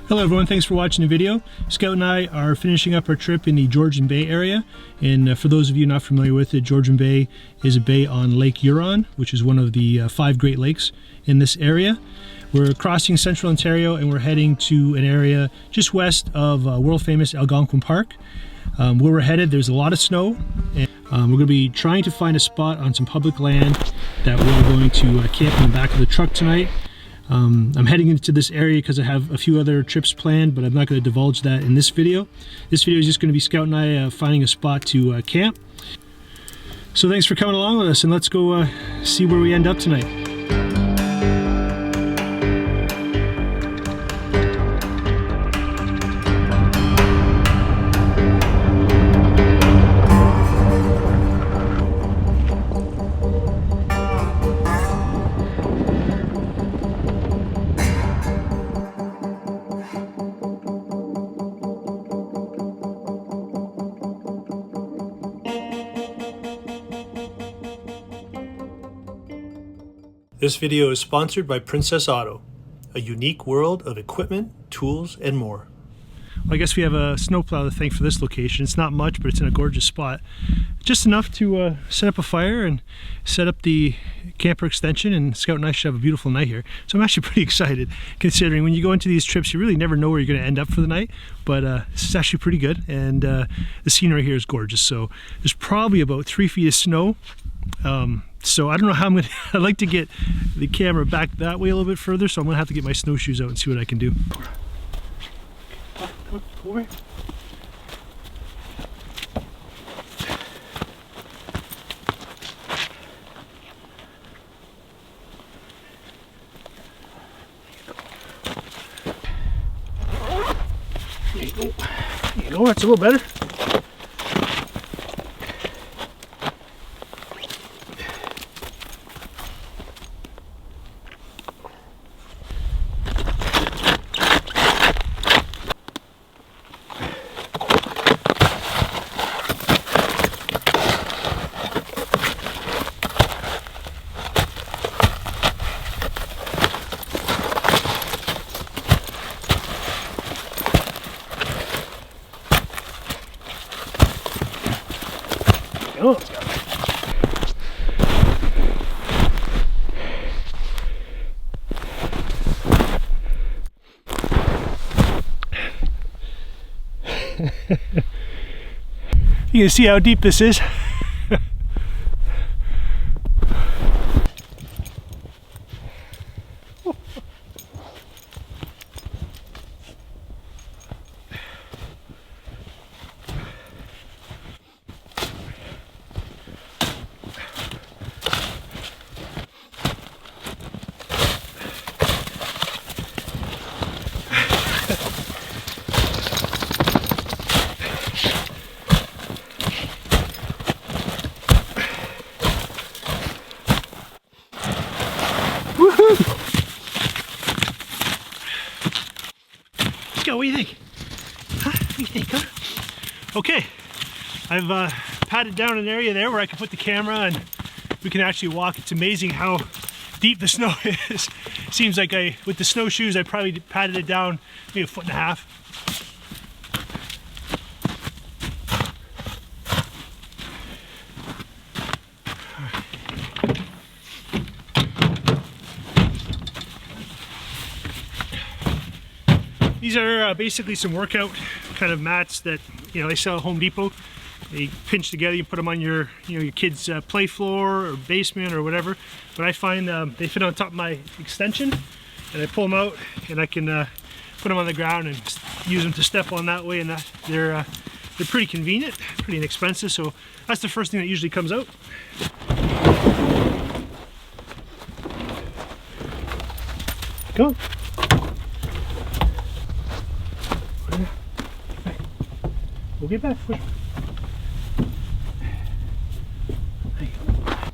Hello everyone, thanks for watching the video. Scout and I are finishing up our trip in the Georgian Bay area, and for those of you not familiar with it, Georgian Bay is a bay on Lake Huron, which is one of the 5 Great Lakes in this area. We're crossing central Ontario and we're heading to an area just west of world famous Algonquin Park. Where we're headed, there's a lot of snow, and we're going to be trying to find a spot on some public land that we're going to camp in the back of the truck tonight. I'm heading into this area because I have a few other trips planned, but I'm not going to divulge that in this video. This video is just going to be Scout and I finding a spot to camp. So thanks for coming along with us, and let's go see where we end up tonight. This video is sponsored by Princess Auto, a unique world of equipment, tools, and more. Well, I guess we have a snowplow to thank for this location. It's not much, but it's in a gorgeous spot. Just enough to set up a fire and set up the camper extension, and Scout and I should have a beautiful night here. So I'm actually pretty excited, considering when you go into these trips, you really never know where you're going to end up for the night. But this is actually pretty good, and the scenery here is gorgeous. So there's probably about 3 feet of snow. So I don't know how I'm gonna, I'd like to get the camera back that way a little bit further, so I'm gonna have to get my snowshoes out and see what I can do. Come over here. There you go. There you go, that's a little better. Oh, let's go. You can see how deep this is. What do you think? Huh? What do you think, huh? Okay, I've patted down an area there where I can put the camera and we can actually walk. It's amazing how deep the snow is. Seems like with the snowshoes, I probably patted it down maybe 1.5 feet. These are basically some workout kind of mats that they sell at Home Depot. They pinch together, you put them on your your kids' play floor or basement or whatever. But I find they fit on top of my extension, and I pull them out and I can put them on the ground and use them to step on that way. And they're pretty convenient, pretty inexpensive. So that's the first thing that usually comes out. Go on. We'll get back. There you go.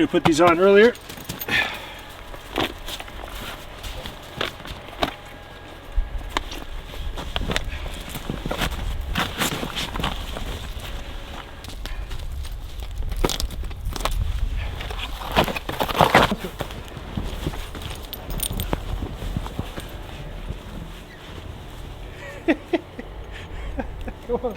Should have put these on earlier. Come on.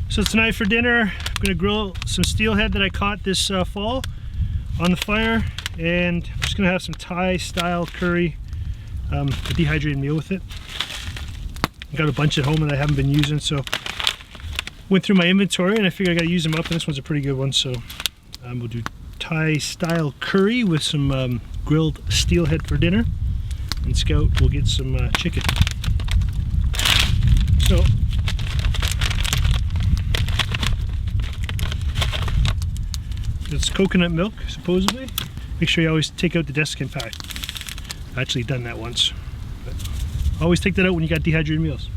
So tonight for dinner, I'm going to grill some steelhead that I caught this fall on the fire, and I'm just going to have some Thai style curry, a dehydrated meal with it. I got a bunch at home that I haven't been using, so went through my inventory and I figured I got to use them up, and this one's a pretty good one. So we'll do Thai style curry with some grilled steelhead for dinner, and Scout will get some chicken. So it's coconut milk, supposedly. Make sure you always take out the desiccant pack. I've actually done that once, but always take that out when you got dehydrated meals.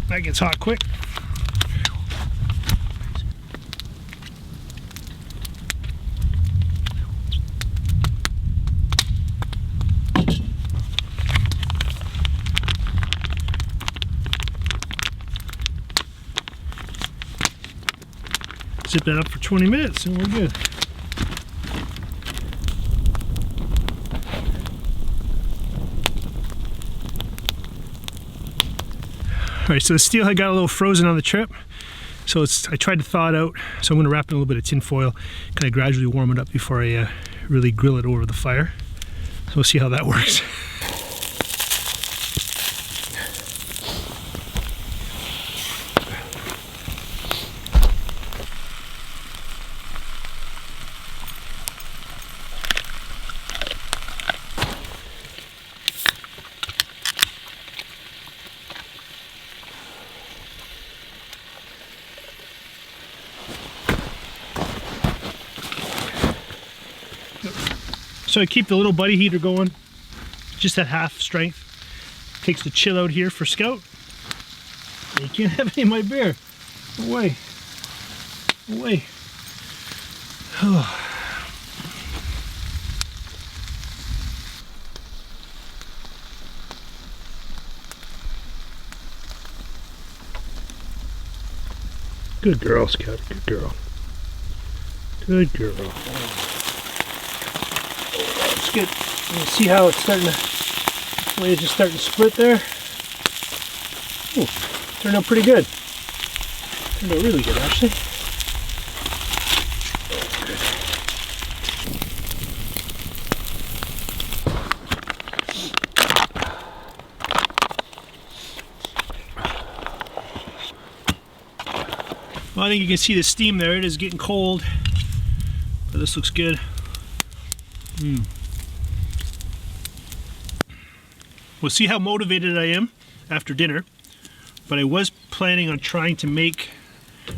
That gets hot quick. Zip that up for 20 minutes and we're good. Alright, so the steelhead got a little frozen on the trip, so I tried to thaw it out, so I'm going to wrap it in a little bit of tin foil, kind of gradually warm it up before I really grill it over the fire. So we'll see how that works. So I keep the little buddy heater going, just at half strength. Takes the chill out here for Scout. You can't have any of my beer. Away. Away. Oh. Good girl, Scout. Good girl. Good girl. It's good. You see how it's starting to, the way it's just starting to split there? Ooh, turned out pretty good. Turned out really good, actually. Well, I think you can see the steam there. It is getting cold, but this looks good. We'll see how motivated I am after dinner, but I was planning on trying to make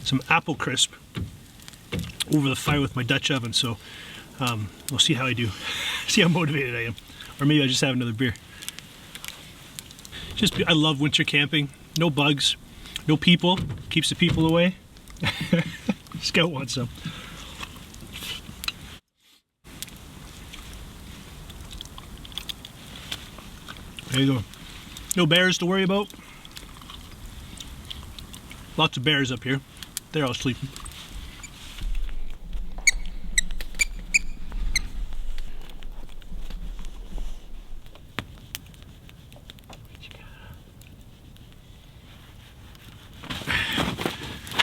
some apple crisp over the fire with my Dutch oven, so we'll see how I do. See how motivated I am. Or maybe I'll just have another beer. I love winter camping. No bugs, no people. Keeps the people away. Scout wants some. There you go. No bears to worry about. Lots of bears up here. They're all sleeping.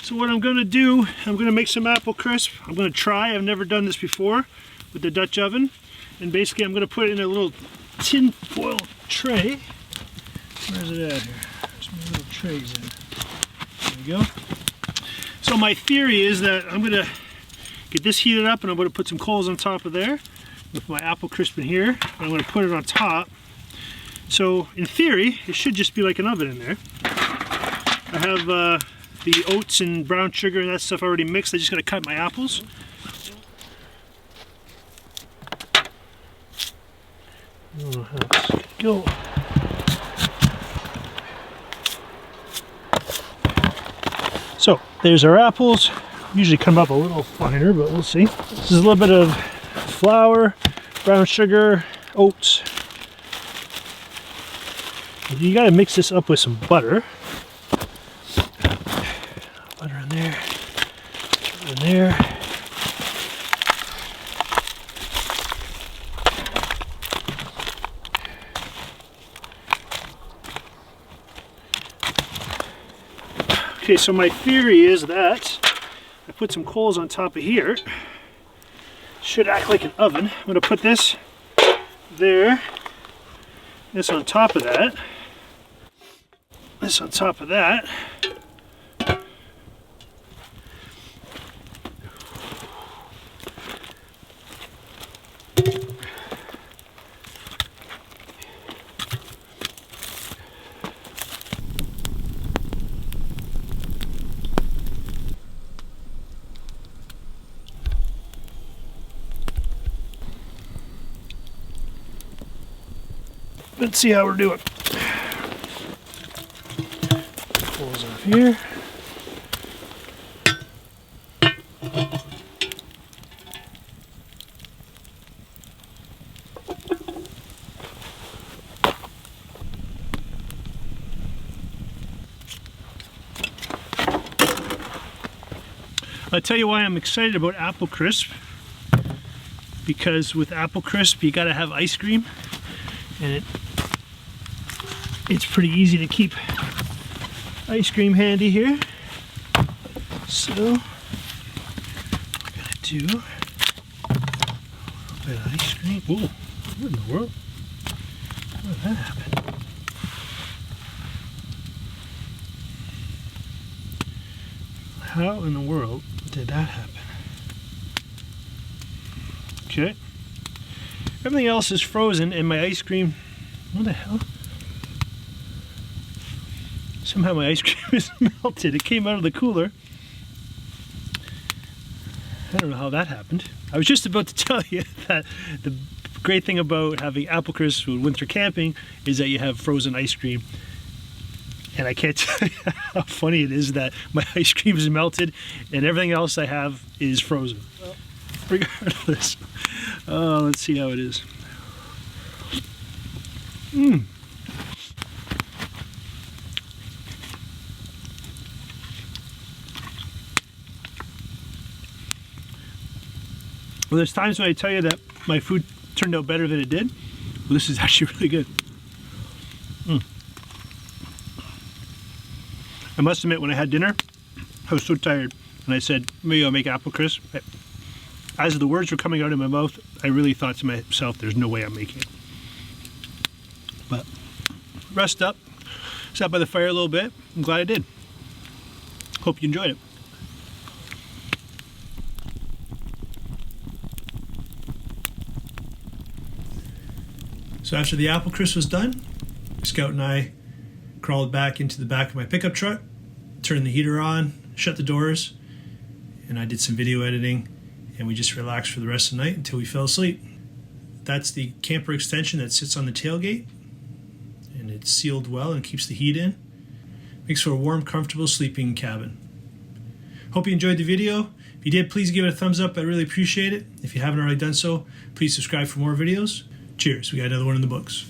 So what I'm going to do, I'm going to make some apple crisp. I'm going to try. I've never done this before with the Dutch oven. And basically I'm going to put it in a little tin foil tray. Where's it at here? There's my little trays in. There we go. So my theory is that I'm going to get this heated up and I'm going to put some coals on top of there with my apple crisp in here. And I'm going to put it on top. So in theory, it should just be like an oven in there. I have the oats and brown sugar and that stuff already mixed. I just got to cut my apples. Oh, how this go. So there's our apples. Usually come up a little finer, but we'll see. This is a little bit of flour, brown sugar, oats. You got to mix this up with some butter. Butter in there, butter in there. Okay, so my theory is that I put some coals on top of here. Should act like an oven. I'm going to put this there, this on top of that, this on top of that. Let's see how we're doing. Coals off here. I'll tell you why I'm excited about apple crisp. Because with apple crisp, you gotta have ice cream, and it's pretty easy to keep ice cream handy here. So I'm gonna do a little bit of ice cream. Ooh, what in the world? How did that happen? How in the world did that happen? Okay. Everything else is frozen and my ice cream, what the hell? Somehow my ice cream is melted. It came out of the cooler. I don't know how that happened. I was just about to tell you that the great thing about having apple crisp with winter camping is that you have frozen ice cream. And I can't tell you how funny it is that my ice cream is melted and everything else I have is frozen. Well, regardless. Let's see how it is. Well, there's times when I tell you that my food turned out better than it did. Well, this is actually really good. I must admit, when I had dinner, I was so tired, and I said, maybe I'll make apple crisp. As the words were coming out of my mouth, I really thought to myself, there's no way I'm making it. But rest up, sat by the fire a little bit. I'm glad I did. Hope you enjoyed it. So after the apple crisp was done, Scout and I crawled back into the back of my pickup truck, turned the heater on, shut the doors, and I did some video editing, and we just relaxed for the rest of the night until we fell asleep. That's the camper extension that sits on the tailgate, and it's sealed well and keeps the heat in. Makes for a warm, comfortable sleeping cabin. Hope you enjoyed the video. If you did, please give it a thumbs up. I really appreciate it. If you haven't already done so, please subscribe for more videos. Cheers. We got another one in the books.